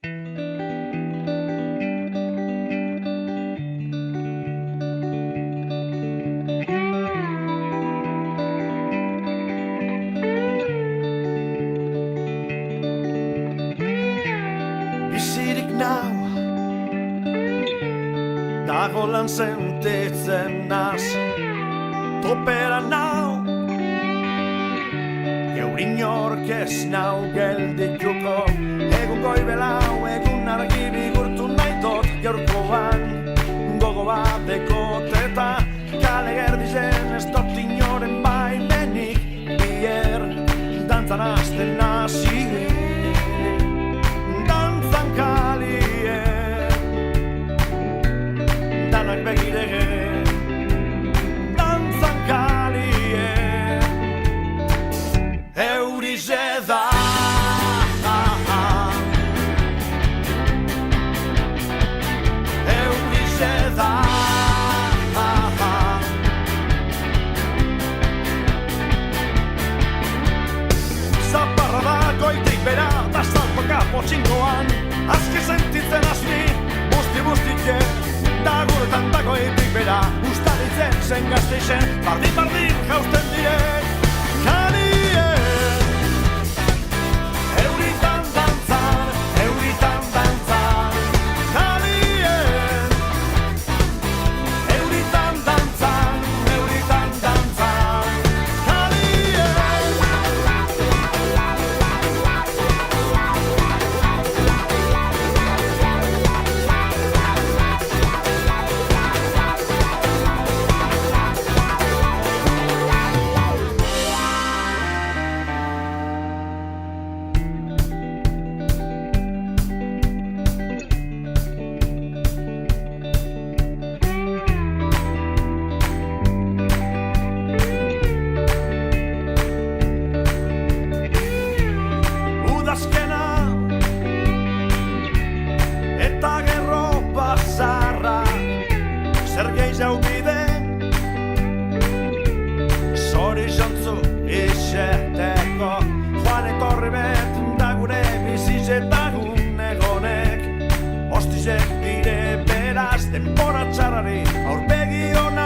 Bizirik nau dagolan sentitzen naz, topera nau geurin ez nau geldituko, egun goibelau egun argi bigurtu nahitot gaurkoan gogo bateko teta, kale gerdizen ez dut inoren baimenik, bier dantzan azten nazi, dantzan kalien, danak begirege, dantzan kalien, eurize da. Bera, da saltoka potxingoan, azke sentitzen azni, busti-bustike, da guretan dagoetik bera, ustaritzen zen gazteixen, bardin jausten direk, kalien, euritan dantzan, kalien, euritan dantzan, denbora txarrari aurpegi hona